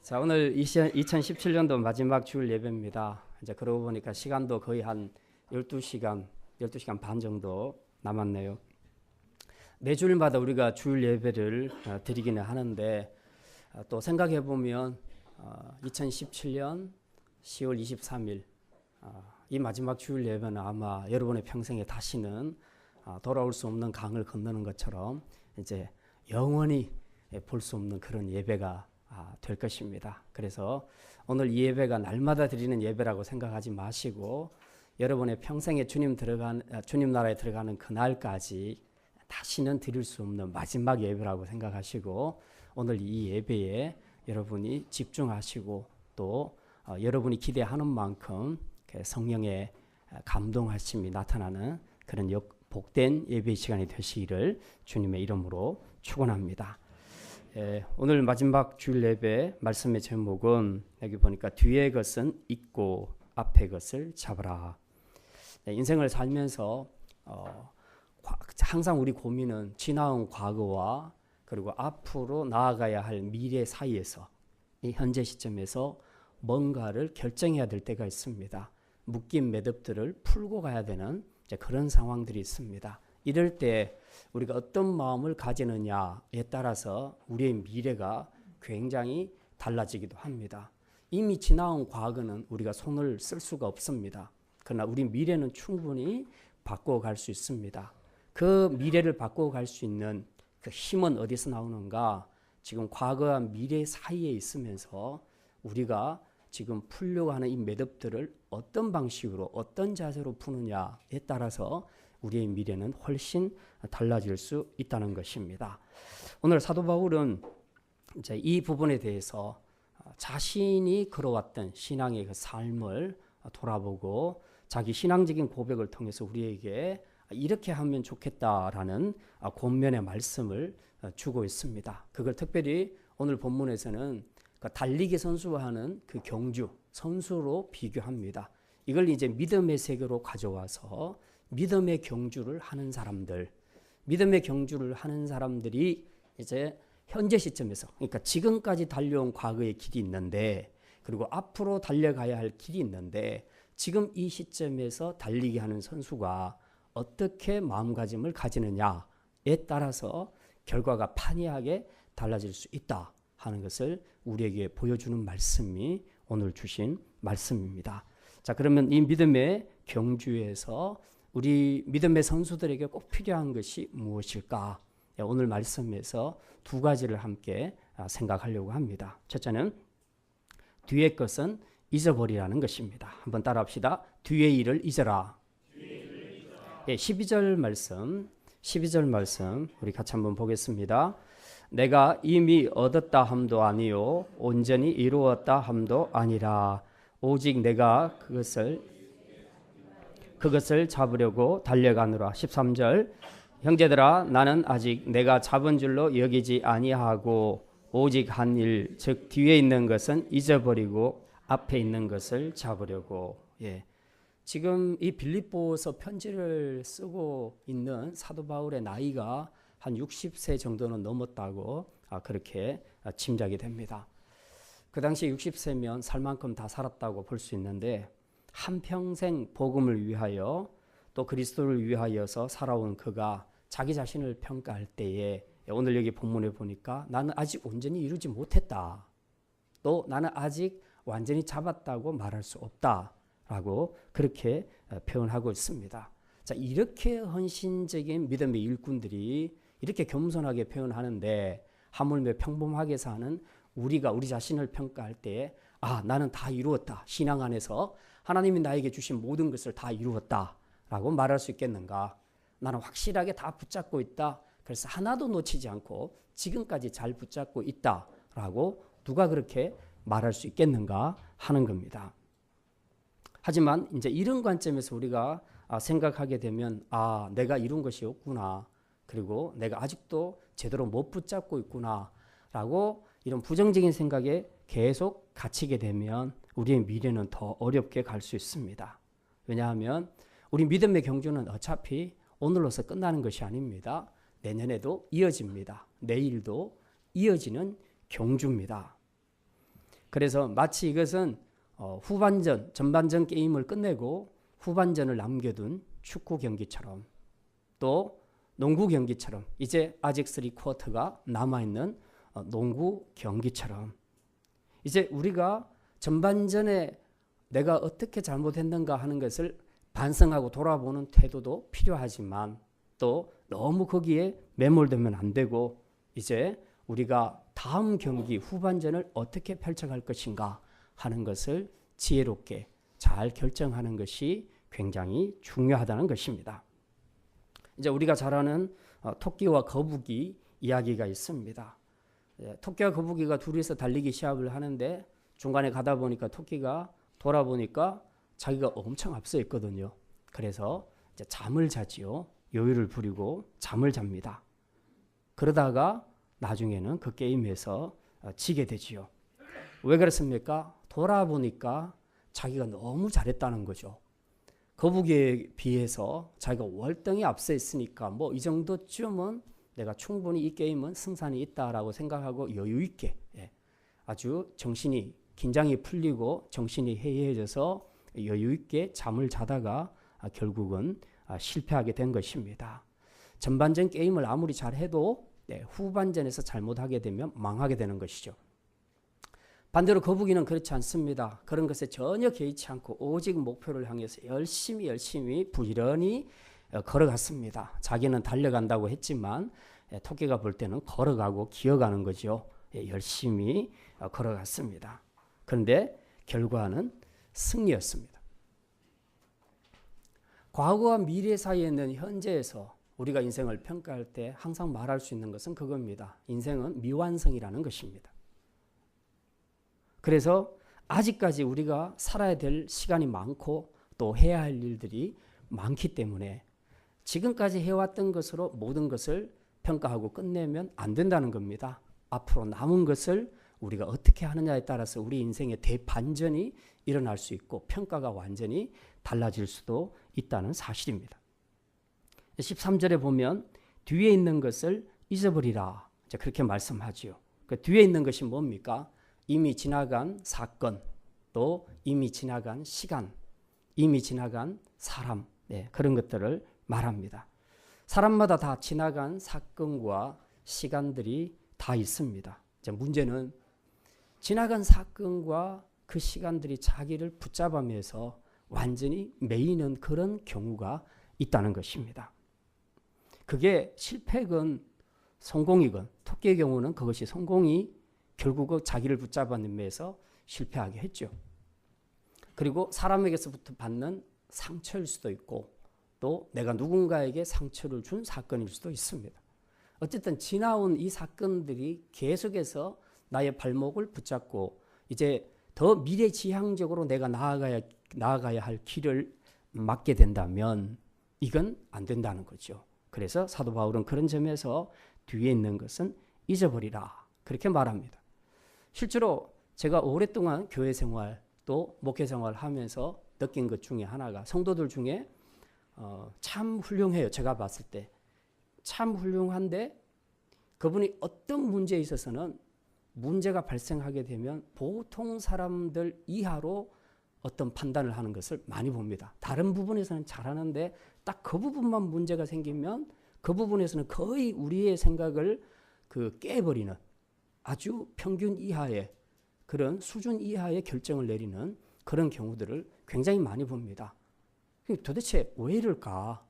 자, 오늘 2017년도 마지막 주일 예배입니다. 이제 그러고 보니까 시간도 거의 한 12시간 반 정도 남았네요. 매주일마다 우리가 주일 예배를 드리기는 하는데 또 생각해 보면 2017년 10월 23일 이 마지막 주일 예배는 아마 여러분의 평생에 다시는 돌아올 수 없는 강을 건너는 것처럼 이제 영원히 볼 수 없는 그런 예배가 될 것입니다. 그래서 오늘 이 예배가 날마다 드리는 예배라고 생각하지 마시고 여러분의 평생에 주님 나라에 들어가는 그날까지 다시는 드릴 수 없는 마지막 예배라고 생각하시고 오늘 이 예배에 여러분이 집중하시고 또 여러분이 기대하는 만큼 성령의 감동하심이 나타나는 그런 복된 예배 시간이 되시기를 주님의 이름으로 축원합니다. 오늘 마지막 주일 예배 말씀의 제목은 여기 보니까 뒤의 것은 잊고 앞의 것을 잡으라. 인생을 살면서 항상 우리 고민은 지나온 과거와 그리고 앞으로 나아가야 할 미래 사이에서 이 현재 시점에서 뭔가를 결정해야 될 때가 있습니다. 묶인 매듭들을 풀고 가야 되는 그런 상황들이 있습니다. 이럴 때 우리가 어떤 마음을 가지느냐에 따라서 우리의 미래가 굉장히 달라지기도 합니다. 이미 지나온 과거는 우리가 손을 쓸 수가 없습니다. 그러나 우리 미래는 충분히 바꿔갈 수 있습니다. 그 미래를 바꿔갈 수 있는 그 힘은 어디서 나오는가? 지금 과거와 미래 사이에 있으면서 우리가 지금 풀려고 하는 이 매듭들을 어떤 방식으로 어떤 자세로 푸느냐에 따라서 우리의 미래는 훨씬 달라질 수 있다는 것입니다. 오늘 사도 바울은 이제 이 부분에 대해서 자신이 걸어왔던 신앙의 그 삶을 돌아보고 자기 신앙적인 고백을 통해서 우리에게 이렇게 하면 좋겠다라는 권면의 말씀을 주고 있습니다. 그걸 특별히 오늘 본문에서는 달리기 선수와 하는 그 경주 선수로 비교합니다. 이걸 이제 믿음의 세계로 가져와서 믿음의 경주를 하는 사람들이 이제 현재 시점에서 그러니까 지금까지 달려온 과거의 길이 있는데 그리고 앞으로 달려가야 할 길이 있는데 지금 이 시점에서 달리기 하는 선수가 어떻게 마음가짐을 가지느냐에 따라서 결과가 판이하게 달라질 수 있다 하는 것을 우리에게 보여주는 말씀이 오늘 주신 말씀입니다. 자, 그러면 이 믿음의 경주에서 우리 믿음의 선수들에게 꼭 필요한 것이 무엇일까? 오늘 말씀에서 두 가지를 함께 생각하려고 합니다. 첫째는 뒤의 것은 잊어버리라는 것입니다. 한번 따라합시다. 뒤의 일을 잊어라. 12절 말씀 우리 같이 한번 보겠습니다. 내가 이미 얻었다 함도 아니요 온전히 이루었다 함도 아니라 오직 내가 그것을 잡으려고 달려가노라. 13절 형제들아 나는 아직 내가 잡은 줄로 여기지 아니하고 오직 한 일 즉 뒤에 있는 것은 잊어버리고 앞에 있는 것을 잡으려고. 지금 이 빌립보서 편지를 쓰고 있는 사도 바울의 나이가 한 60세 정도는 넘었다고 그렇게 짐작이 됩니다. 그 당시 60세면 살 만큼 다 살았다고 볼 수 있는데 한평생 복음을 위하여 또 그리스도를 위하여서 살아온 그가 자기 자신을 평가할 때에 오늘 여기 본문에 보니까 나는 아직 온전히 이루지 못했다. 또 나는 아직 완전히 잡았다고 말할 수 없다라고 그렇게 표현하고 있습니다. 자, 이렇게 헌신적인 믿음의 일꾼들이 이렇게 겸손하게 표현하는데 하물며 평범하게 사는 우리가 우리 자신을 평가할 때에 나는 다 이루었다. 신앙 안에서 하나님이 나에게 주신 모든 것을 다 이루었다 라고 말할 수 있겠는가? 나는 확실하게 다 붙잡고 있다. 그래서 하나도 놓치지 않고 지금까지 잘 붙잡고 있다 라고 누가 그렇게 말할 수 있겠는가 하는 겁니다. 하지만 이제 이런 관점에서 우리가 생각하게 되면 내가 이룬 것이 없구나. 그리고 내가 아직도 제대로 못 붙잡고 있구나 라고 이런 부정적인 생각에 계속 갇히게 되면 우리의 미래는 더 어렵게 갈 수 있습니다. 왜냐하면 우리 믿음의 경주는 어차피 오늘로서 끝나는 것이 아닙니다. 내년에도 이어집니다. 내일도 이어지는 경주입니다. 그래서 마치 이것은 후반전, 전반전 게임을 끝내고 후반전을 남겨둔 축구 경기처럼 또 농구 경기처럼 이제 아직 3쿼터가 남아있는 농구 경기처럼 이제 우리가 전반전에 내가 어떻게 잘못했는가 하는 것을 반성하고 돌아보는 태도도 필요하지만 또 너무 거기에 매몰되면 안 되고 이제 우리가 다음 경기 후반전을 어떻게 펼쳐갈 것인가 하는 것을 지혜롭게 잘 결정하는 것이 굉장히 중요하다는 것입니다. 이제 우리가 잘 아는 토끼와 거북이 이야기가 있습니다. 토끼와 거북이가 둘이서 달리기 시합을 하는데 중간에 가다 보니까 토끼가 돌아보니까 자기가 엄청 앞서 있거든요. 그래서 이제 잠을 자지요. 여유를 부리고 잠을 잡니다. 그러다가 나중에는 그 게임에서 지게 되지요. 왜 그렇습니까? 돌아보니까 자기가 너무 잘했다는 거죠. 거북이에 비해서 자기가 월등히 앞서 있으니까 뭐 이 정도쯤은 내가 충분히 이 게임은 승산이 있다라고 생각하고 여유 있게 아주 정신이 긴장이 풀리고 정신이 해이해져서 여유 있게 잠을 자다가 결국은 실패하게 된 것입니다. 전반전 게임을 아무리 잘해도 후반전에서 잘못하게 되면 망하게 되는 것이죠. 반대로 거북이는 그렇지 않습니다. 그런 것에 전혀 개의치 않고 오직 목표를 향해서 열심히 부지런히 걸어갔습니다. 자기는 달려간다고 했지만 토끼가 볼 때는 걸어가고 기어가는 거죠. 열심히 걸어갔습니다. 그런데 결과는 승리였습니다. 과거와 미래 사이에 있는 현재에서 우리가 인생을 평가할 때 항상 말할 수 있는 것은 그겁니다. 인생은 미완성이라는 것입니다. 그래서 아직까지 우리가 살아야 될 시간이 많고 또 해야 할 일들이 많기 때문에 지금까지 해왔던 것으로 모든 것을 평가하고 끝내면 안 된다는 겁니다. 앞으로 남은 것을 우리가 어떻게 하느냐에 따라서 우리 인생의 대반전이 일어날 수 있고 평가가 완전히 달라질 수도 있다는 사실입니다. 13절에 보면 뒤에 있는 것을 잊어버리라 그렇게 말씀하지요. 그 뒤에 있는 것이 뭡니까? 이미 지나간 사건, 또 이미 지나간 시간, 이미 지나간 사람, 그런 것들을 말합니다. 사람마다 다 지나간 사건과 시간들이 다 있습니다. 이제 문제는 지나간 사건과 그 시간들이 자기를 붙잡으면서 완전히 매이는 그런 경우가 있다는 것입니다. 그게 실패건 성공이건 토끼의 경우는 그것이 성공이 결국 자기를 붙잡아내면서 실패하게 했죠. 그리고 사람에게서부터 받는 상처일 수도 있고 또 내가 누군가에게 상처를 준 사건일 수도 있습니다. 어쨌든 지나온 이 사건들이 계속해서 나의 발목을 붙잡고 이제 더 미래지향적으로 내가 나아가야 할 길을 막게 된다면 이건 안 된다는 거죠. 그래서 사도 바울은 그런 점에서 뒤에 있는 것은 잊어버리라 그렇게 말합니다. 실제로 제가 오랫동안 교회 생활 또 목회 생활을 하면서 느낀 것 중에 하나가 성도들 중에 참 훌륭해요. 제가 봤을 때 참 훌륭한데 그분이 어떤 문제에 있어서는 문제가 발생하게 되면 보통 사람들 이하로 어떤 판단을 하는 것을 많이 봅니다. 다른 부분에서는 잘하는데 딱 그 부분만 문제가 생기면 그 부분에서는 거의 우리의 생각을 깨버리는 아주 평균 이하의 그런 수준 이하의 결정을 내리는 그런 경우들을 굉장히 많이 봅니다. 도대체 왜 이럴까?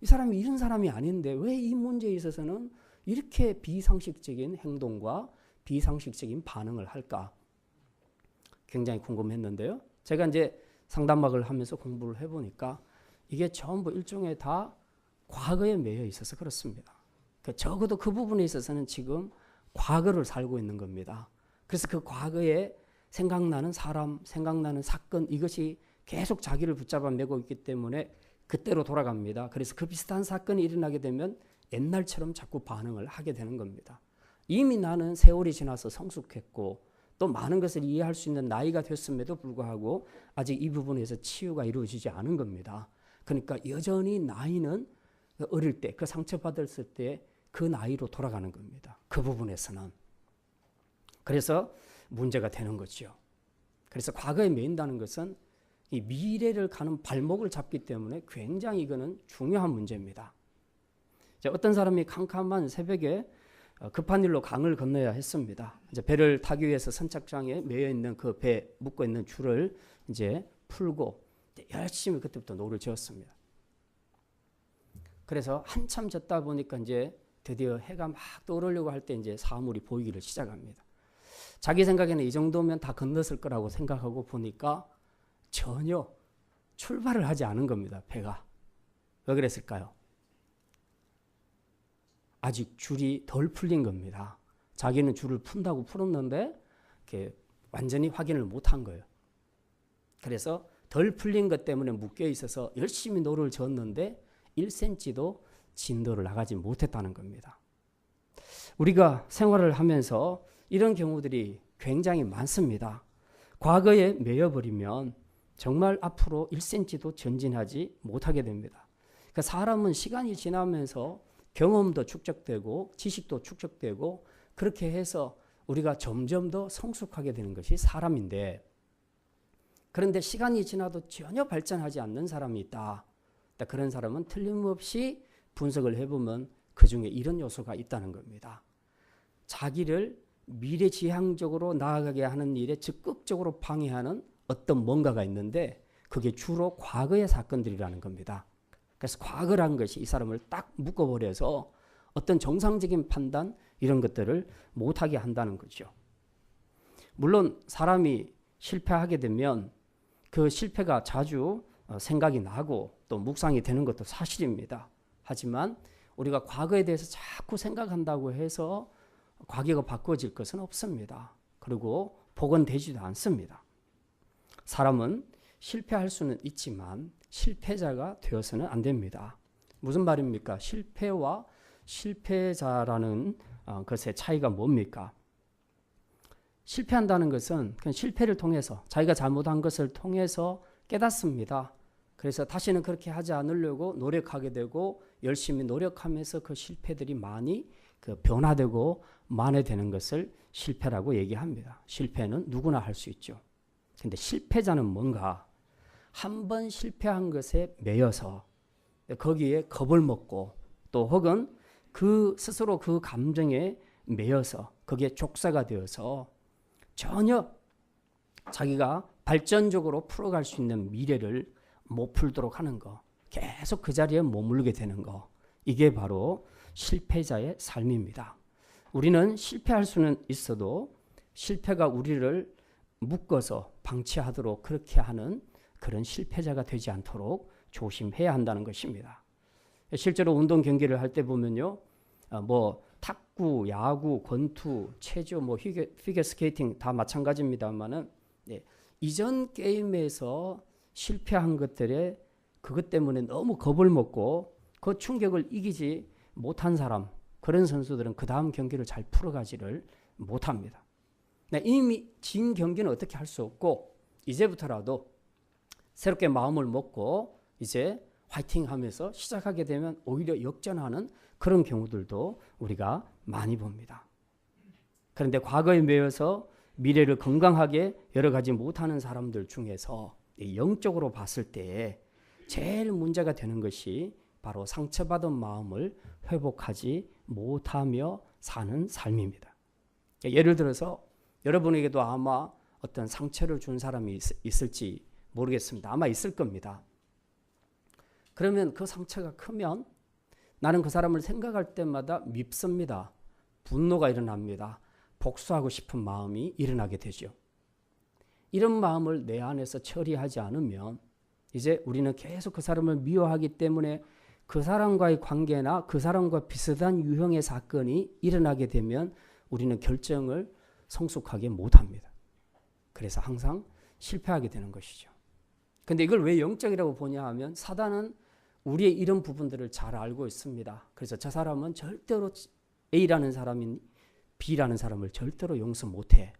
이 사람이 이런 사람이 아닌데 왜 이 문제에 있어서는 이렇게 비상식적인 행동과 비상식적인 반응을 할까? 굉장히 궁금했는데요. 제가 이제 상담학을 하면서 공부를 해보니까 이게 전부 일종의 다 과거에 매여 있어서 그렇습니다. 적어도 그 부분에 있어서는 지금 과거를 살고 있는 겁니다. 그래서 그 과거에 생각나는 사람, 생각나는 사건 이것이 계속 자기를 붙잡아 매고 있기 때문에 그때로 돌아갑니다. 그래서 그 비슷한 사건이 일어나게 되면 옛날처럼 자꾸 반응을 하게 되는 겁니다. 이미 나는 세월이 지나서 성숙했고 또 많은 것을 이해할 수 있는 나이가 됐음에도 불구하고 아직 이 부분에서 치유가 이루어지지 않은 겁니다. 그러니까 여전히 나이는 어릴 때 그 상처받았을 때 그 나이로 돌아가는 겁니다. 그 부분에서는. 그래서 문제가 되는 거죠. 그래서 과거에 매인다는 것은 이 미래를 가는 발목을 잡기 때문에 굉장히 이거는 중요한 문제입니다. 어떤 사람이 캄캄한 새벽에 급한 일로 강을 건너야 했습니다. 이제 배를 타기 위해서 선착장에 매여 있는 그 배 묶고 있는 줄을 이제 풀고 열심히 그때부터 노를 지었습니다. 그래서 한참 졌다 보니까 이제 드디어 해가 막 떠오르려고 할 때 이제 사물이 보이기를 시작합니다. 자기 생각에는 이 정도면 다 건넜을 거라고 생각하고 보니까 전혀 출발을 하지 않은 겁니다. 배가. 왜 그랬을까요? 아직 줄이 덜 풀린 겁니다. 자기는 줄을 푼다고 풀었는데 이렇게 완전히 확인을 못한 거예요. 그래서 덜 풀린 것 때문에 묶여 있어서 열심히 노를 저었는데 1cm도 진도를 나가지 못했다는 겁니다. 우리가 생활을 하면서 이런 경우들이 굉장히 많습니다. 과거에 매여버리면 정말 앞으로 1cm도 전진하지 못하게 됩니다. 그러니까 사람은 시간이 지나면서 경험도 축적되고 지식도 축적되고 그렇게 해서 우리가 점점 더 성숙하게 되는 것이 사람인데, 그런데 시간이 지나도 전혀 발전하지 않는 사람이 있다. 그런 사람은 틀림없이 분석을 해보면 그 중에 이런 요소가 있다는 겁니다. 자기를 미래지향적으로 나아가게 하는 일에 적극적으로 방해하는 어떤 뭔가가 있는데 그게 주로 과거의 사건들이라는 겁니다. 그래서 과거라는 것이 이 사람을 딱 묶어버려서 어떤 정상적인 판단 이런 것들을 못하게 한다는 거죠. 물론 사람이 실패하게 되면 그 실패가 자주 생각이 나고 또 묵상이 되는 것도 사실입니다. 하지만 우리가 과거에 대해서 자꾸 생각한다고 해서 과거가 바꿔질 것은 없습니다. 그리고 복원되지도 않습니다. 사람은 실패할 수는 있지만 실패자가 되어서는 안 됩니다. 무슨 말입니까? 실패와 실패자라는 것의 차이가 뭡니까? 실패한다는 것은 그냥 실패를 통해서 자기가 잘못한 것을 통해서 깨닫습니다. 그래서 다시는 그렇게 하지 않으려고 노력하게 되고 열심히 노력하면서 그 실패들이 많이 변화되고 만회되는 것을 실패라고 얘기합니다. 실패는 누구나 할 수 있죠. 근데 실패자는 뭔가 한 번 실패한 것에 매여서 거기에 겁을 먹고 또 혹은 그 스스로 그 감정에 매여서 거기에 족쇄가 되어서 전혀 자기가 발전적으로 풀어갈 수 있는 미래를 못 풀도록 하는 거, 계속 그 자리에 머물게 되는 거, 이게 바로 실패자의 삶입니다. 우리는 실패할 수는 있어도 실패가 우리를 묶어서 방치하도록 그렇게 하는 그런 실패자가 되지 않도록 조심해야 한다는 것입니다. 실제로 운동 경기를 할 때 보면요, 탁구, 야구, 권투, 체조, 피겨 스케이팅 다 마찬가지입니다만은 이전 게임에서 실패한 것들에 그것 때문에 너무 겁을 먹고 그 충격을 이기지 못한 사람, 그런 선수들은 그 다음 경기를 잘 풀어가지를 못합니다. 이미 진 경기는 어떻게 할 수 없고 이제부터라도 새롭게 마음을 먹고 이제 화이팅 하면서 시작하게 되면 오히려 역전하는 그런 경우들도 우리가 많이 봅니다. 그런데 과거에 매여서 미래를 건강하게 여러 가지 못하는 사람들 중에서 영적으로 봤을 때 제일 문제가 되는 것이 바로 상처받은 마음을 회복하지 못하며 사는 삶입니다. 예를 들어서 여러분에게도 아마 어떤 상처를 준 사람이 있을지 모르겠습니다. 아마 있을 겁니다. 그러면 그 상처가 크면 나는 그 사람을 생각할 때마다 밉습니다. 분노가 일어납니다. 복수하고 싶은 마음이 일어나게 되죠. 이런 마음을 내 안에서 처리하지 않으면 이제 우리는 계속 그 사람을 미워하기 때문에 그 사람과의 관계나 그 사람과 비슷한 유형의 사건이 일어나게 되면 우리는 결정을 성숙하게 못합니다. 그래서 항상 실패하게 되는 것이죠. 근데 이걸 왜 영적이라고 보냐 하면 사단은 우리의 이런 부분들을 잘 알고 있습니다. 그래서 저 사람은 절대로 A라는 사람인 B라는 사람을 절대로 용서 못해.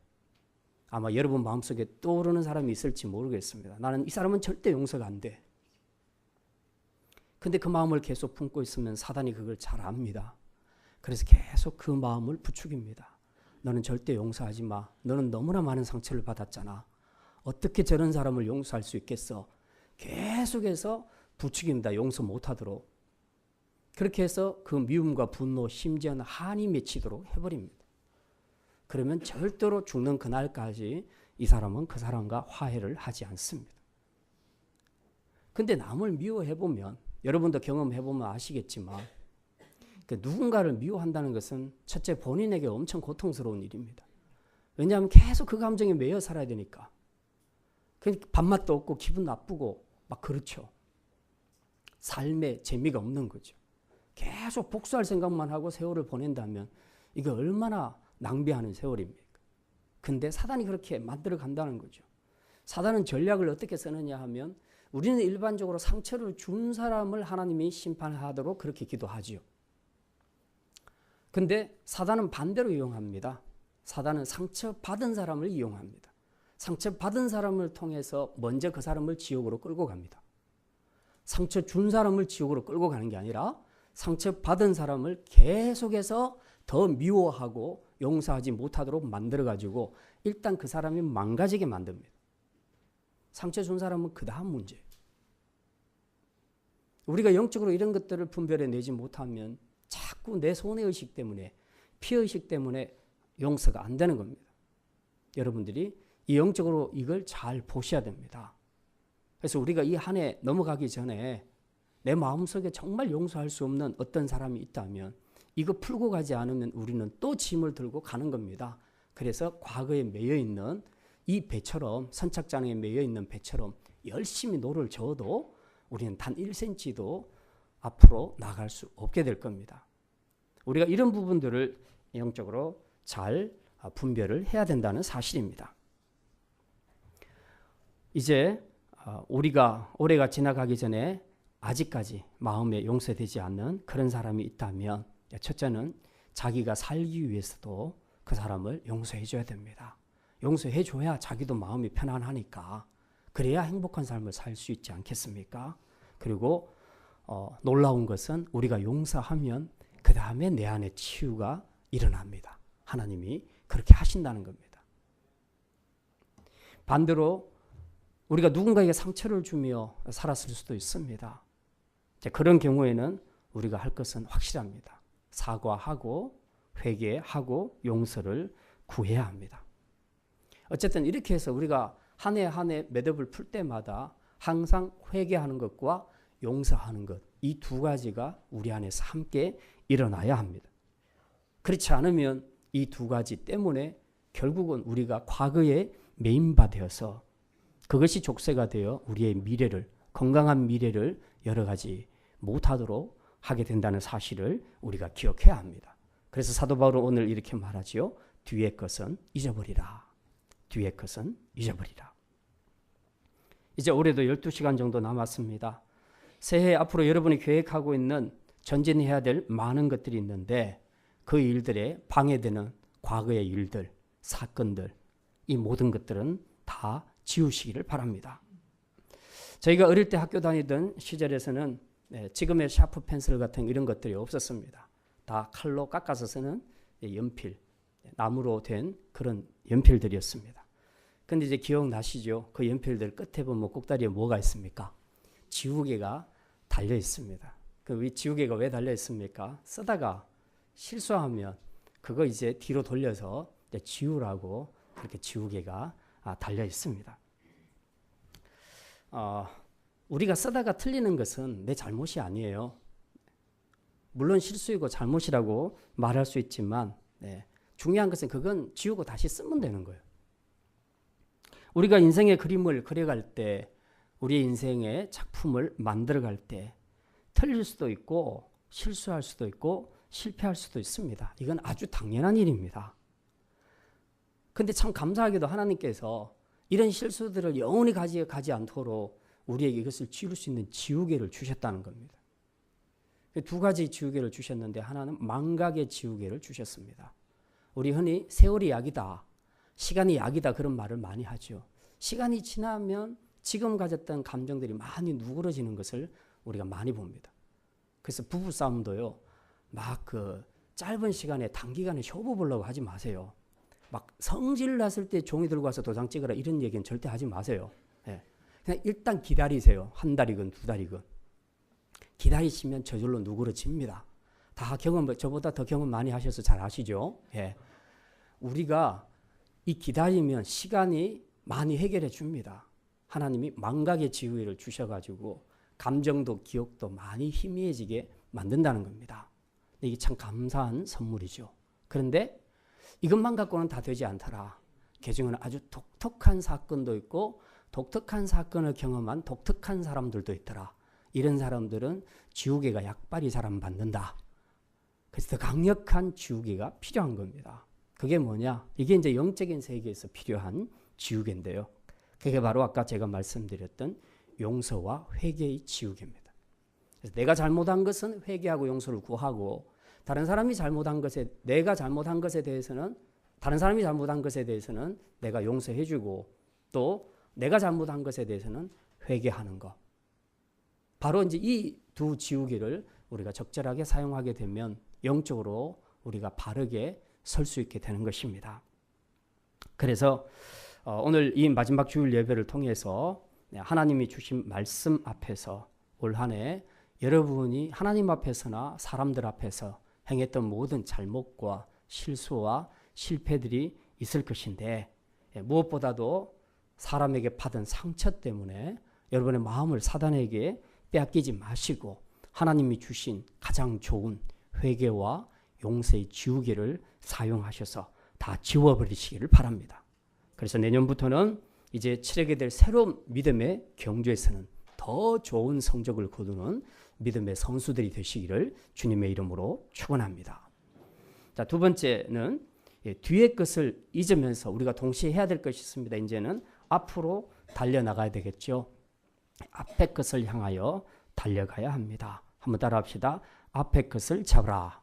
아마 여러분 마음속에 떠오르는 사람이 있을지 모르겠습니다. 나는 이 사람은 절대 용서가 안 돼. 근데 그 마음을 계속 품고 있으면 사단이 그걸 잘 압니다. 그래서 계속 그 마음을 부추깁니다. 너는 절대 용서하지 마. 너는 너무나 많은 상처를 받았잖아. 어떻게 저런 사람을 용서할 수 있겠어? 계속해서 부추깁니다. 용서 못하도록. 그렇게 해서 그 미움과 분노, 심지어는 한이 맺히도록 해버립니다. 그러면 절대로 죽는 그날까지 이 사람은 그 사람과 화해를 하지 않습니다. 근데 남을 미워해보면, 여러분도 경험해보면 아시겠지만, 누군가를 미워한다는 것은 첫째 본인에게 엄청 고통스러운 일입니다. 왜냐하면 계속 그 감정에 매여 살아야 되니까. 밥맛도 없고 기분 나쁘고 막 그렇죠. 삶에 재미가 없는 거죠. 계속 복수할 생각만 하고 세월을 보낸다면 이거 얼마나 낭비하는 세월입니까? 근데 사단이 그렇게 만들어 간다는 거죠. 사단은 전략을 어떻게 쓰느냐 하면 우리는 일반적으로 상처를 준 사람을 하나님이 심판하도록 그렇게 기도하지요. 근데 사단은 반대로 이용합니다. 사단은 상처받은 사람을 이용합니다. 상처받은 사람을 통해서 먼저 그 사람을 지옥으로 끌고 갑니다. 상처 준 사람을 지옥으로 끌고 가는 게 아니라 상처받은 사람을 계속해서 더 미워하고 용서하지 못하도록 만들어가지고 일단 그 사람이 망가지게 만듭니다. 상처 준 사람은 그 다음 문제예요. 우리가 영적으로 이런 것들을 분별해내지 못하면 자꾸 내 손해의식 때문에, 피해의식 때문에 용서가 안 되는 겁니다. 여러분들이 이 영적으로 이걸 잘 보셔야 됩니다. 그래서 우리가 이 한 해 넘어가기 전에 내 마음속에 정말 용서할 수 없는 어떤 사람이 있다면 이거 풀고 가지 않으면 우리는 또 짐을 들고 가는 겁니다. 그래서 과거에 매여있는 이 배처럼, 선착장에 매여있는 배처럼 열심히 노를 저어도 우리는 단 1cm도 앞으로 나갈 수 없게 될 겁니다. 우리가 이런 부분들을 영적으로 잘 분별을 해야 된다는 사실입니다. 이제 우리가 올해가 지나가기 전에 아직까지 마음에 용서되지 않는 그런 사람이 있다면 첫째는 자기가 살기 위해서도 그 사람을 용서해 줘야 됩니다. 용서해 줘야 자기도 마음이 편안하니까 그래야 행복한 삶을 살 수 있지 않겠습니까? 그리고 놀라운 것은 우리가 용서하면 그 다음에 내 안에 치유가 일어납니다. 하나님이 그렇게 하신다는 겁니다. 반대로 우리가 누군가에게 상처를 주며 살았을 수도 있습니다. 그런 경우에는 우리가 할 것은 확실합니다. 사과하고 회개하고 용서를 구해야 합니다. 어쨌든 이렇게 해서 우리가 한 해 한 해 매듭을 풀 때마다 항상 회개하는 것과 용서하는 것, 이 두 가지가 우리 안에서 함께 일어나야 합니다. 그렇지 않으면 이 두 가지 때문에 결국은 우리가 과거에 매인바되어서 그것이 족쇄가 되어 우리의 미래를, 건강한 미래를 여러 가지 못하도록 하게 된다는 사실을 우리가 기억해야 합니다. 그래서 사도 바울은 오늘 이렇게 말하지요. 뒤의 것은 잊어버리라. 뒤의 것은 잊어버리라. 이제 올해도 12시간 정도 남았습니다. 새해 앞으로 여러분이 계획하고 있는 전진해야 될 많은 것들이 있는데 그 일들에 방해되는 과거의 일들, 사건들, 이 모든 것들은 다 지우시기를 바랍니다. 저희가 어릴 때 학교 다니던 시절에서는 지금의 샤프 펜슬 같은 이런 것들이 없었습니다. 다 칼로 깎아서 쓰는 연필, 나무로 된 그런 연필들이었습니다. 근데 이제 기억나시죠? 그 연필들 끝에 보면 꼭다리에 뭐가 있습니까? 지우개가 달려 있습니다. 그 지우개가 왜 달려 있습니까? 쓰다가 실수하면 그거 이제 뒤로 돌려서 이제 지우라고 그렇게 지우개가 달려 있습니다. 우리가 쓰다가 틀리는 것은 내 잘못이 아니에요. 물론 실수이고 잘못이라고 말할 수 있지만 중요한 것은 그건 지우고 다시 쓰면 되는 거예요. 우리가 인생의 그림을 그려갈 때, 우리의 인생의 작품을 만들어갈 때 틀릴 수도 있고 실수할 수도 있고 실패할 수도 있습니다. 이건 아주 당연한 일입니다. 근데 참 감사하게도 하나님께서 이런 실수들을 영원히 가지 않도록 우리에게 이것을 지울 수 있는 지우개를 주셨다는 겁니다. 두 가지 지우개를 주셨는데 하나는 망각의 지우개를 주셨습니다. 우리 흔히 세월이 약이다, 시간이 약이다 그런 말을 많이 하죠. 시간이 지나면 지금 가졌던 감정들이 많이 누그러지는 것을 우리가 많이 봅니다. 그래서 부부싸움도요. 막 그 짧은 시간에 단기간에 효부 보려고 하지 마세요. 막 성질 났을 때 종이 들고 와서 도장 찍으라 이런 얘기는 절대 하지 마세요. 예. 그냥 일단 기다리세요. 한 달이건 두 달이건. 기다리시면 저절로 누그러집니다. 다 저보다 더 경험 많이 하셔서 잘 아시죠? 예. 우리가 이 기다리면 시간이 많이 해결해 줍니다. 하나님이 망각의 지혜를 주셔가지고 감정도 기억도 많이 희미해지게 만든다는 겁니다. 이게 참 감사한 선물이죠. 그런데 이것만 갖고는 다 되지 않더라. 개중에는 아주 독특한 사건도 있고 독특한 사건을 경험한 독특한 사람들도 있더라. 이런 사람들은 지우개가 약발이 사람 만든다. 그래서 더 강력한 지우개가 필요한 겁니다. 그게 뭐냐? 이게 이제 영적인 세계에서 필요한 지우개인데요. 그게 바로 아까 제가 말씀드렸던 용서와 회개의 지우개입니다. 그래서 내가 잘못한 것은 회개하고 용서를 구하고 다른 사람이 잘못한 것에 내가 잘못한 것에 대해서는 다른 사람이 잘못한 것에 대해서는 내가 용서해주고 또 내가 잘못한 것에 대해서는 회개하는 것. 바로 이제 이 두 지우개를 우리가 적절하게 사용하게 되면 영적으로 우리가 바르게 설 수 있게 되는 것입니다. 그래서 오늘 이 마지막 주일 예배를 통해서 하나님이 주신 말씀 앞에서 올 한 해 여러분이 하나님 앞에서나 사람들 앞에서 행했던 모든 잘못과 실수와 실패들이 있을 것인데 무엇보다도 사람에게 받은 상처 때문에 여러분의 마음을 사단에게 빼앗기지 마시고 하나님이 주신 가장 좋은 회개와 용서의 지우개를 사용하셔서 다 지워버리시기를 바랍니다. 그래서 내년부터는 이제 치르게 될 새로운 믿음의 경주에서는 더 좋은 성적을 거두는 믿음의 선수들이 되시기를 주님의 이름으로 축원합니다. 자, 두 번째는 뒤의 것을 잊으면서 우리가 동시에 해야 될 것이 있습니다. 이제는 앞으로 달려나가야 되겠죠. 앞의 것을 향하여 달려가야 합니다. 한번 따라합시다. 앞의 것을 잡으라.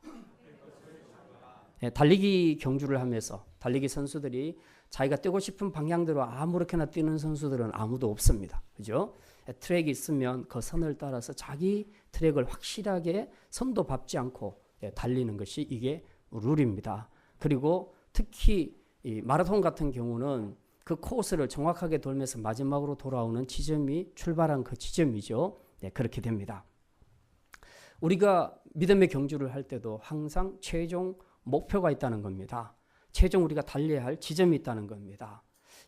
달리기 경주를 하면서 달리기 선수들이 자기가 뛰고 싶은 방향대로 아무렇게나 뛰는 선수들은 아무도 없습니다. 그죠? 트랙이 있으면 그 선을 따라서 자기 트랙을 확실하게 선도 밟지 않고 달리는 것이 이게 룰입니다. 그리고 특히 이 마라톤 같은 경우는 그 코스를 정확하게 돌면서 마지막으로 돌아오는 지점이 출발한 그 지점이죠. 네, 그렇게 됩니다. 우리가 믿음의 경주를 할 때도 항상 최종 목표가 있다는 겁니다. 최종 우리가 달려야 할 지점이 있다는 겁니다.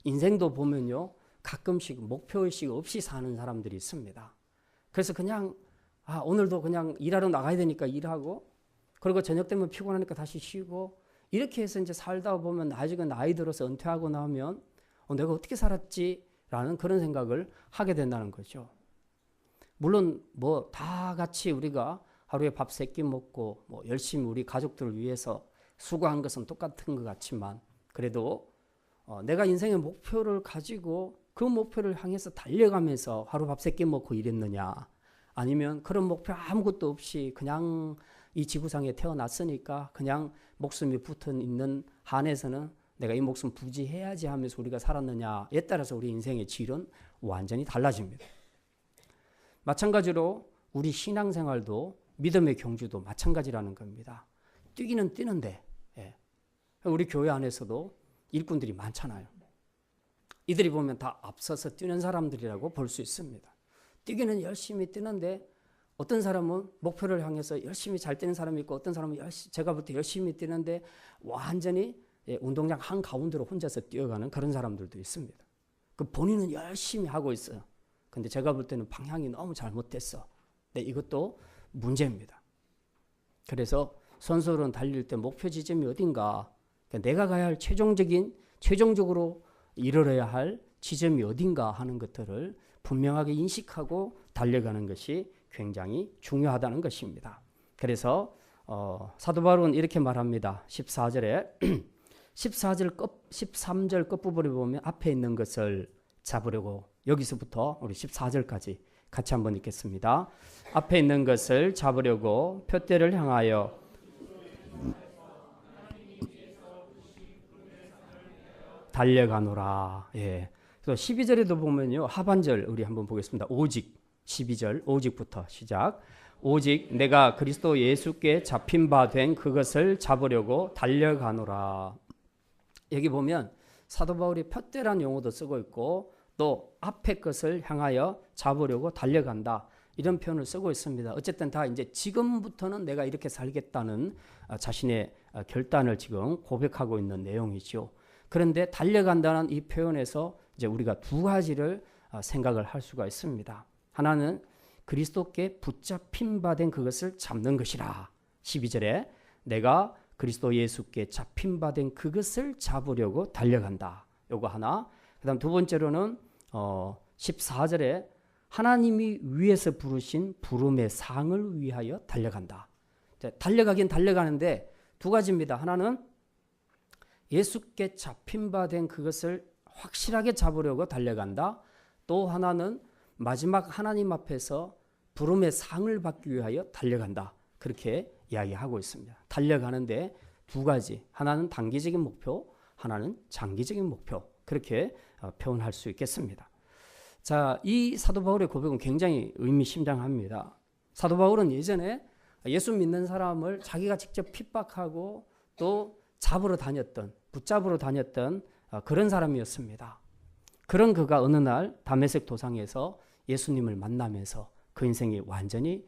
인생도 보면요, 가끔씩 목표의식 없이 사는 사람들이 있습니다. 그래서 그냥 오늘도 그냥 일하러 나가야 되니까 일하고 그리고 저녁 되면 피곤하니까 다시 쉬고 이렇게 해서 이제 살다 보면 나중에 나이 들어서 은퇴하고 나면 내가 어떻게 살았지라는 그런 생각을 하게 된다는 거죠. 물론 뭐 다 같이 우리가 하루에 밥 3끼 먹고 뭐 열심히 우리 가족들을 위해서 수고한 것은 똑같은 것 같지만 그래도 내가 인생의 목표를 가지고 그 목표를 향해서 달려가면서 하루 밥 3끼 먹고 이랬느냐 아니면 그런 목표 아무것도 없이 그냥 이 지구상에 태어났으니까 그냥 목숨이 붙어 있는 한에서는 내가 이 목숨 부지해야지 하면서 우리가 살았느냐에 따라서 우리 인생의 질은 완전히 달라집니다. 마찬가지로 우리 신앙생활도 믿음의 경주도 마찬가지라는 겁니다. 뛰기는 뛰는데 우리 교회 안에서도 일꾼들이 많잖아요. 이들이 보면 다 앞서서 뛰는 사람들이라고 볼 수 있습니다. 뛰기는 열심히 뛰는데 어떤 사람은 목표를 향해서 열심히 잘 뛰는 사람이 있고 어떤 사람은 제가 볼 때 열심히 뛰는데 완전히 운동장 한가운데로 혼자서 뛰어가는 그런 사람들도 있습니다. 그 본인은 열심히 하고 있어요. 근데 제가 볼 때는 방향이 너무 잘못됐어. 네, 이것도 문제입니다. 그래서 선수는 달릴 때 목표 지점이 어딘가, 그러니까 내가 가야 할 최종적으로 이르러야 할 지점이 어딘가 하는 것들을 분명하게 인식하고 달려가는 것이 굉장히 중요하다는 것입니다. 그래서 사도 바울은 이렇게 말합니다. 14절에 13절 끝부분에 보면 앞에 있는 것을 잡으려고 여기서부터 우리 14절까지 같이 한번 읽겠습니다. 앞에 있는 것을 잡으려고 표대를 향하여 달려가노라. 예. 그래서 12절에도 보면요. 하반절 우리 한번 보겠습니다. 오직 12절 오직부터 시작. 오직 내가 그리스도 예수께 잡힌 바 된 그것을 잡으려고 달려가노라. 여기 보면 사도 바울이 푯대란 용어도 쓰고 있고 또 앞에 것을 향하여 잡으려고 달려간다. 이런 표현을 쓰고 있습니다. 어쨌든 다 이제 지금부터는 내가 이렇게 살겠다는 자신의 결단을 지금 고백하고 있는 내용이죠. 그런데 달려간다는 이 표현에서 이제 우리가 두 가지를 생각을 할 수가 있습니다. 하나는 그리스도께 붙잡힌 바 된 그것을 잡는 것이라. 12절에 내가 그리스도 예수께 잡힌 바 된 그것을 잡으려고 달려간다. 요거 하나. 그다음 두 번째로는 14절에 하나님이 위에서 부르신 부름의 상을 위하여 달려간다. 달려가긴 달려가는데 두 가지입니다. 하나는 예수께 잡힌 바 된 그것을 확실하게 잡으려고 달려간다. 또 하나는 마지막 하나님 앞에서 부름의 상을 받기 위하여 달려간다. 그렇게 이야기하고 있습니다. 달려가는데 두 가지. 하나는 단기적인 목표, 하나는 장기적인 목표. 그렇게 표현할 수 있겠습니다. 자, 이 사도 바울의 고백은 굉장히 의미심장합니다. 사도 바울은 예전에 예수 믿는 사람을 자기가 직접 핍박하고 또 잡으러 다녔던, 붙잡으러 다녔던 그런 사람이었습니다. 그런 그가 어느 날 다메섹 도상에서 예수님을 만나면서 그 인생이 완전히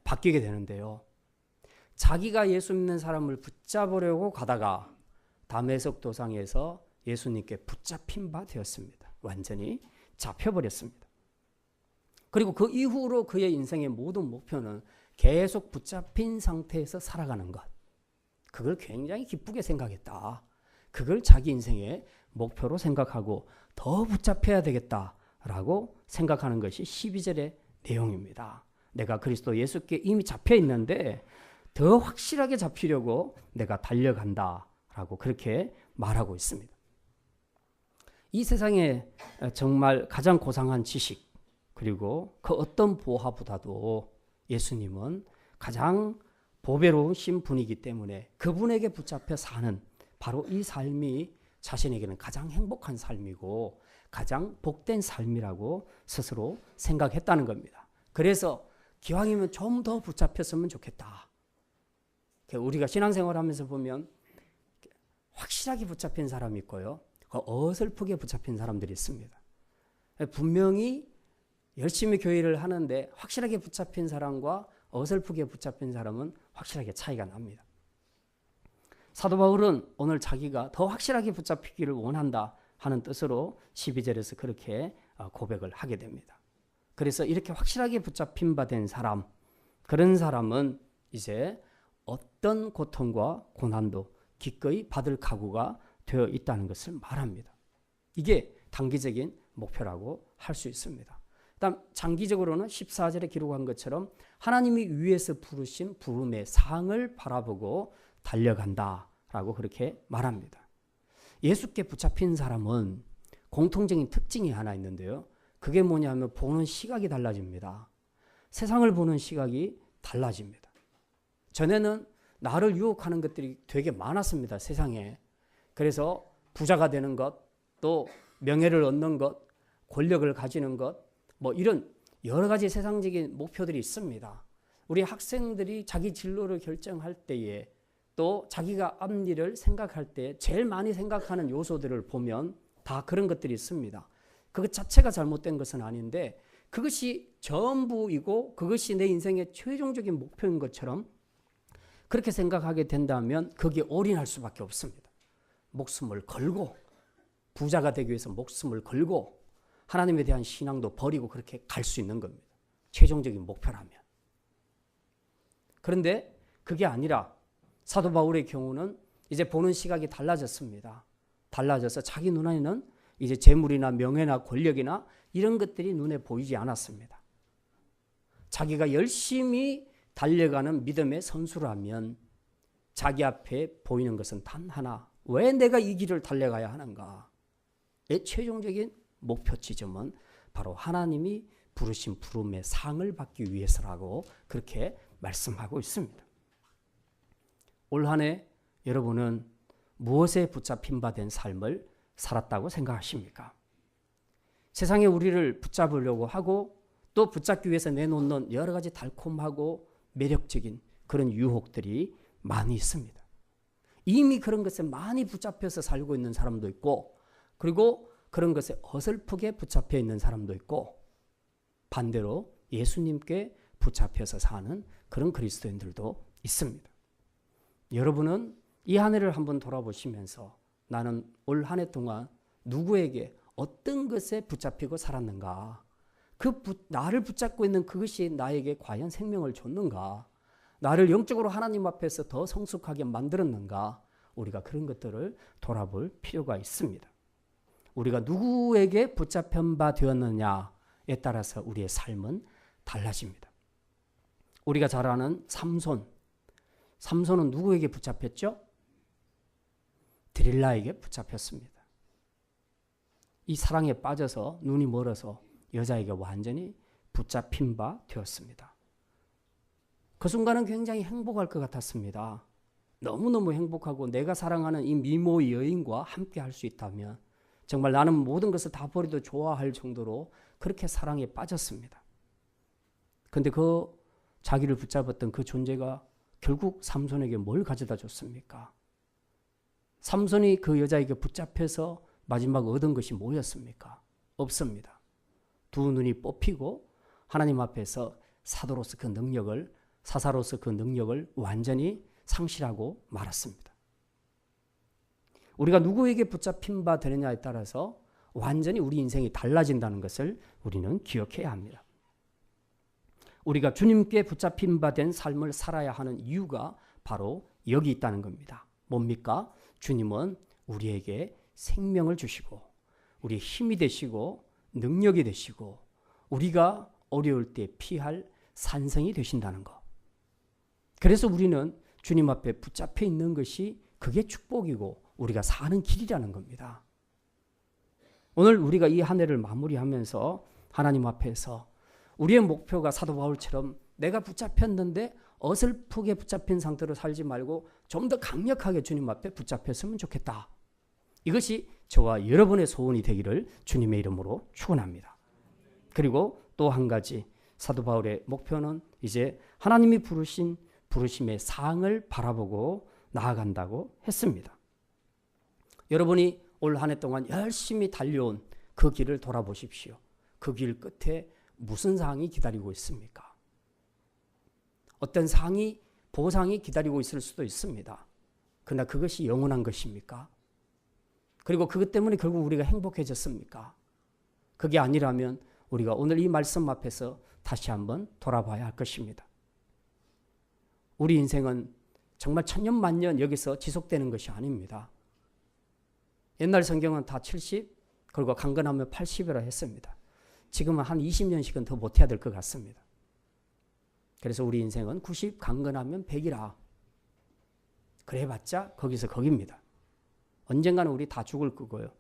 바뀌게 되는데요. 자기가 예수 믿는 사람을 붙잡으려고 가다가 다메섹 도상에서 예수님께 붙잡힌 바 되었습니다. 완전히 잡혀버렸습니다. 그리고 그 이후로 그의 인생의 모든 목표는 계속 붙잡힌 상태에서 살아가는 것. 그걸 굉장히 기쁘게 생각했다. 그걸 자기 인생의 목표로 생각하고 더 붙잡혀야 되겠다라고 생각하는 것이 12절의 내용입니다. 내가 그리스도 예수께 이미 잡혀 있는데 더 확실하게 잡히려고 내가 달려간다라고 그렇게 말하고 있습니다. 이 세상에 정말 가장 고상한 지식 그리고 그 어떤 보화보다도 예수님은 가장 보배로우신 분이기 때문에 그분에게 붙잡혀 사는 바로 이 삶이 자신에게는 가장 행복한 삶이고 가장 복된 삶이라고 스스로 생각했다는 겁니다. 그래서 기왕이면 좀 더 붙잡혔으면 좋겠다. 우리가 신앙생활하면서 보면 확실하게 붙잡힌 사람이 있고요. 어설프게 붙잡힌 사람들이 있습니다. 분명히 열심히 교회를 하는데 확실하게 붙잡힌 사람과 어설프게 붙잡힌 사람은 확실하게 차이가 납니다. 사도 바울은 오늘 자기가 더 확실하게 붙잡히기를 원한다 하는 뜻으로 12절에서 그렇게 고백을 하게 됩니다. 그래서 이렇게 확실하게 붙잡힌 바 된 사람, 그런 사람은 이제 어떤 고통과 고난도 기꺼이 받을 각오가 되어 있다는 것을 말합니다. 이게 단기적인 목표라고 할 수 있습니다. 다음 장기적으로는 14절에 기록한 것처럼 하나님이 위에서 부르신 부름의 상을 바라보고 달려간다라고 그렇게 말합니다. 예수께 붙잡힌 사람은 공통적인 특징이 하나 있는데요. 그게 뭐냐면 보는 시각이 달라집니다. 세상을 보는 시각이 달라집니다. 전에는 나를 유혹하는 것들이 되게 많았습니다. 세상에. 그래서 부자가 되는 것, 또 명예를 얻는 것, 권력을 가지는 것, 뭐 이런 여러 가지 세상적인 목표들이 있습니다. 우리 학생들이 자기 진로를 결정할 때에 또 자기가 앞일을 생각할 때 제일 많이 생각하는 요소들을 보면 다 그런 것들이 있습니다. 그것 자체가 잘못된 것은 아닌데 그것이 전부이고 그것이 내 인생의 최종적인 목표인 것처럼 그렇게 생각하게 된다면 거기에 올인할 수밖에 없습니다. 목숨을 걸고 부자가 되기 위해서 목숨을 걸고 하나님에 대한 신앙도 버리고 그렇게 갈 수 있는 겁니다. 최종적인 목표라면. 그런데 그게 아니라 사도 바울의 경우는 이제 보는 시각이 달라졌습니다. 달라져서 자기 눈에는 이제 재물이나 명예나 권력이나 이런 것들이 눈에 보이지 않았습니다. 자기가 열심히 달려가는 믿음의 선수라면 자기 앞에 보이는 것은 단 하나. 왜 내가 이 길을 달려가야 하는가? 내 최종적인 목표 지점은 바로 하나님이 부르신 부름의 상을 받기 위해서라고 그렇게 말씀하고 있습니다. 올 한 해 여러분은 무엇에 붙잡힌 바 된 삶을 살았다고 생각하십니까? 세상에 우리를 붙잡으려고 하고 또 붙잡기 위해서 내놓는 여러 가지 달콤하고 매력적인 그런 유혹들이 많이 있습니다. 이미 그런 것에 많이 붙잡혀서 살고 있는 사람도 있고, 그리고 그런 것에 어설프게 붙잡혀 있는 사람도 있고, 반대로 예수님께 붙잡혀서 사는 그런 그리스도인들도 있습니다. 여러분은 이 한 해를 한번 돌아보시면서 나는 올 한 해 동안 누구에게 어떤 것에 붙잡히고 살았는가? 나를 붙잡고 있는 그것이 나에게 과연 생명을 줬는가? 나를 영적으로 하나님 앞에서 더 성숙하게 만들었는가? 우리가 그런 것들을 돌아볼 필요가 있습니다. 우리가 누구에게 붙잡힌 바 되었느냐에 따라서 우리의 삶은 달라집니다. 우리가 잘 아는 삼손은 누구에게 붙잡혔죠? 드릴라에게 붙잡혔습니다. 이 사랑에 빠져서 눈이 멀어서 여자에게 완전히 붙잡힌 바 되었습니다. 그 순간은 굉장히 행복할 것 같았습니다. 너무너무 행복하고 내가 사랑하는 이 미모의 여인과 함께 할 수 있다면 정말 나는 모든 것을 다 버려도 좋아할 정도로 그렇게 사랑에 빠졌습니다. 그런데 자기를 붙잡았던 그 존재가 결국 삼손에게 뭘 가져다 줬습니까? 삼손이 그 여자에게 붙잡혀서 마지막 얻은 것이 뭐였습니까? 없습니다. 두 눈이 뽑히고 하나님 앞에서 사사로서 그 능력을 완전히 상실하고 말았습니다. 우리가 누구에게 붙잡힌 바 되느냐에 따라서 완전히 우리 인생이 달라진다는 것을 우리는 기억해야 합니다. 우리가 주님께 붙잡힌 바 된 삶을 살아야 하는 이유가 바로 여기 있다는 겁니다. 뭡니까? 주님은 우리에게 생명을 주시고 우리의 힘이 되시고 능력이 되시고 우리가 어려울 때 피할 산성이 되신다는 것. 그래서 우리는 주님 앞에 붙잡혀 있는 것이 그게 축복이고 우리가 사는 길이라는 겁니다. 오늘 우리가 이 한 해를 마무리하면서 하나님 앞에서 우리의 목표가 사도 바울처럼 내가 붙잡혔는데 어설프게 붙잡힌 상태로 살지 말고 좀 더 강력하게 주님 앞에 붙잡혔으면 좋겠다. 이것이 저와 여러분의 소원이 되기를 주님의 이름으로 축원합니다. 그리고 또 한 가지 사도 바울의 목표는 이제 하나님이 부르신 부르심의 상을 바라보고 나아간다고 했습니다. 여러분이 올 한 해 동안 열심히 달려온 그 길을 돌아보십시오. 그 길 끝에 무슨 상이 기다리고 있습니까? 어떤 보상이 기다리고 있을 수도 있습니다. 그러나 그것이 영원한 것입니까? 그리고 그것 때문에 결국 우리가 행복해졌습니까? 그게 아니라면 우리가 오늘 이 말씀 앞에서 다시 한번 돌아봐야 할 것입니다. 우리 인생은 정말 천년만년 여기서 지속되는 것이 아닙니다. 옛날 성경은 다 70, 그리고 강건하면 80이라 했습니다. 지금은 한 20년씩은 더 못해야 될 것 같습니다. 그래서 우리 인생은 90, 강건하면 100이라. 그래봤자 거기서 거기입니다. 언젠가는 우리 다 죽을 거고요.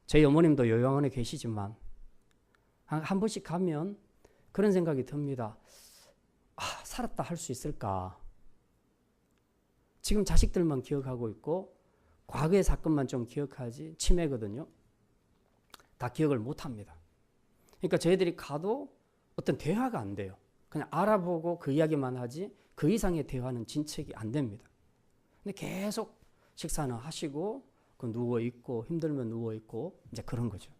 저희 어머님도 요양원에 계시지만 한 번씩 가면 그런 생각이 듭니다. 살았다 할 수 있을까? 지금 자식들만 기억하고 있고 과거의 사건만 좀 기억하지 치매거든요. 다 기억을 못합니다. 그러니까 저희들이 가도 어떤 대화가 안 돼요. 그냥 알아보고 그 이야기만 하지 그 이상의 대화는 진척이 안 됩니다. 근데 계속 식사는 하시고 누워있고 힘들면 누워있고 이제 그런 거죠.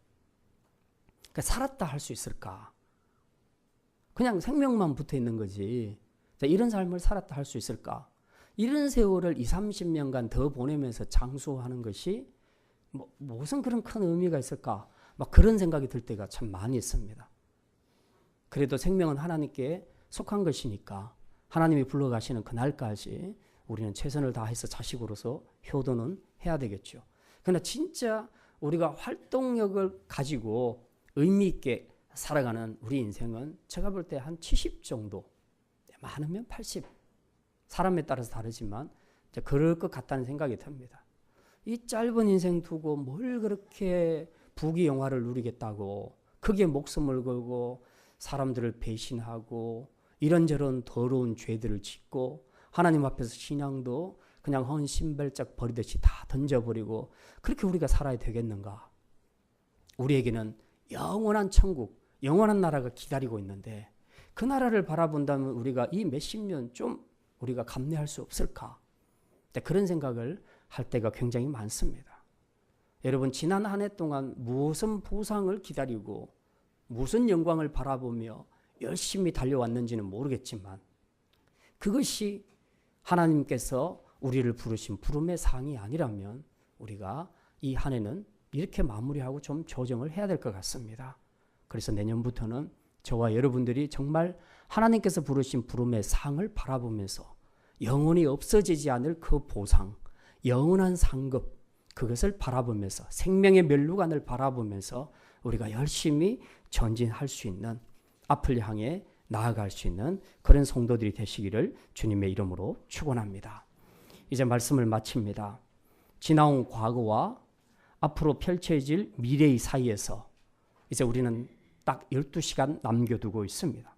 그러니까 살았다 할 수 있을까? 그냥 생명만 붙어 있는 거지. 이런 삶을 살았다 할 수 있을까? 이런 세월을 20, 30년간 더 보내면서 장수하는 것이 무슨 그런 큰 의미가 있을까? 막 그런 생각이 들 때가 참 많이 있습니다. 그래도 생명은 하나님께 속한 것이니까 하나님이 불러가시는 그날까지 우리는 최선을 다해서 자식으로서 효도는 해야 되겠죠. 그러나 진짜 우리가 활동력을 가지고 의미 있게 살아가는 우리 인생은 제가 볼 때 한 70 정도, 많으면 80. 사람에 따라서 다르지만 그럴 것 같다는 생각이 듭니다. 이 짧은 인생 두고 뭘 그렇게 부귀영화를 누리겠다고 크게 목숨을 걸고 사람들을 배신하고 이런저런 더러운 죄들을 짓고 하나님 앞에서 신앙도 그냥 헌신발짝 버리듯이 다 던져버리고 그렇게 우리가 살아야 되겠는가? 우리에게는 영원한 천국, 영원한 나라가 기다리고 있는데 그 나라를 바라본다면 우리가 이 몇십 년 좀 우리가 감내할 수 없을까? 그런 생각을 할 때가 굉장히 많습니다. 여러분, 지난 한 해 동안 무슨 보상을 기다리고 무슨 영광을 바라보며 열심히 달려왔는지는 모르겠지만 그것이 하나님께서 우리를 부르신 부름의 사항이 아니라면 우리가 이 한 해는 이렇게 마무리하고 좀 조정을 해야 될 것 같습니다. 그래서 내년부터는 저와 여러분들이 정말 하나님께서 부르신 부름의 상을 바라보면서 영원히 없어지지 않을 그 보상, 영원한 상급, 그것을 바라보면서 생명의 멸류관을 바라보면서 우리가 열심히 전진할 수 있는, 앞을 향해 나아갈 수 있는 그런 성도들이 되시기를 주님의 이름으로 축원합니다. 이제 말씀을 마칩니다. 지나온 과거와 앞으로 펼쳐질 미래의 사이에서 이제 우리는 딱 12시간 남겨두고 있습니다.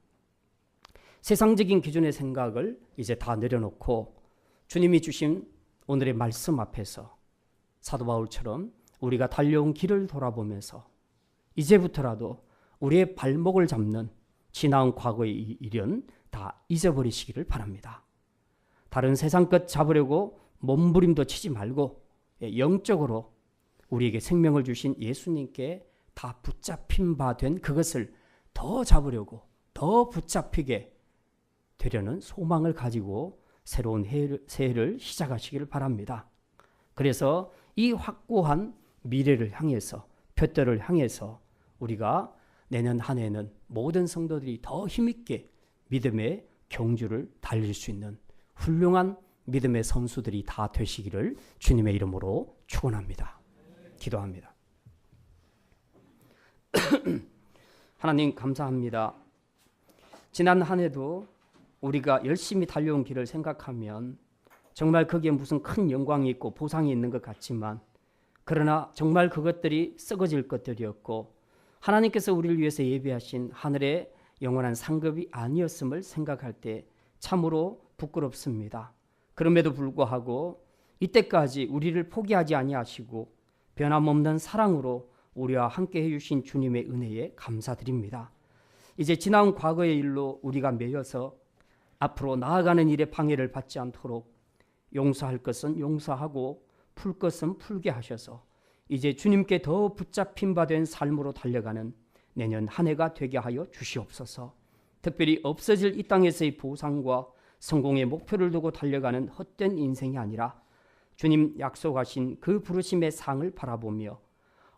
세상적인 기준의 생각을 이제 다 내려놓고 주님이 주신 오늘의 말씀 앞에서 사도 바울처럼 우리가 달려온 길을 돌아보면서 이제부터라도 우리의 발목을 잡는 지나온 과거의 일은 다 잊어버리시기를 바랍니다. 다른 세상 것 잡으려고 몸부림도 치지 말고 영적으로 우리에게 생명을 주신 예수님께 다 붙잡힌 바 된 그것을 더 잡으려고, 더 붙잡히게 되려는 소망을 가지고 새로운 새해를 시작하시기를 바랍니다. 그래서 이 확고한 미래를 향해서, 표대를 향해서 우리가 내년 한 해는 모든 성도들이 더 힘있게 믿음의 경주를 달릴 수 있는 훌륭한 믿음의 선수들이 다 되시기를 주님의 이름으로 축원합니다. 기도합니다. 하나님 감사합니다. 지난 한 해도 우리가 열심히 달려온 길을 생각하면 정말 거기에 무슨 큰 영광이 있고 보상이 있는 것 같지만 그러나 정말 그것들이 썩어질 것들이었고 하나님께서 우리를 위해서 예비하신 하늘의 영원한 상급이 아니었음을 생각할 때 참으로 부끄럽습니다. 그럼에도 불구하고 이때까지 우리를 포기하지 아니하시고 변함없는 사랑으로 우리와 함께 해주신 주님의 은혜에 감사드립니다. 이제 지나온 과거의 일로 우리가 매여서 앞으로 나아가는 일에 방해를 받지 않도록 용서할 것은 용서하고 풀 것은 풀게 하셔서 이제 주님께 더 붙잡힌 바 된 삶으로 달려가는 내년 한 해가 되게 하여 주시옵소서. 특별히 없어질 이 땅에서의 보상과 성공의 목표를 두고 달려가는 헛된 인생이 아니라 주님 약속하신 그 부르심의 상을 바라보며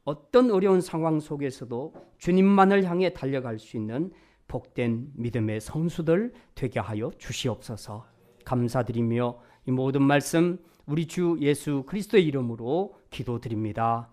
어떤 어려운 상황 속에서도 주님만을 향해 달려갈 수 있는 복된 믿음의 선수들 되게 하여 주시옵소서. 감사드리며 이 모든 말씀 우리 주 예수 그리스도의 이름으로 기도드립니다.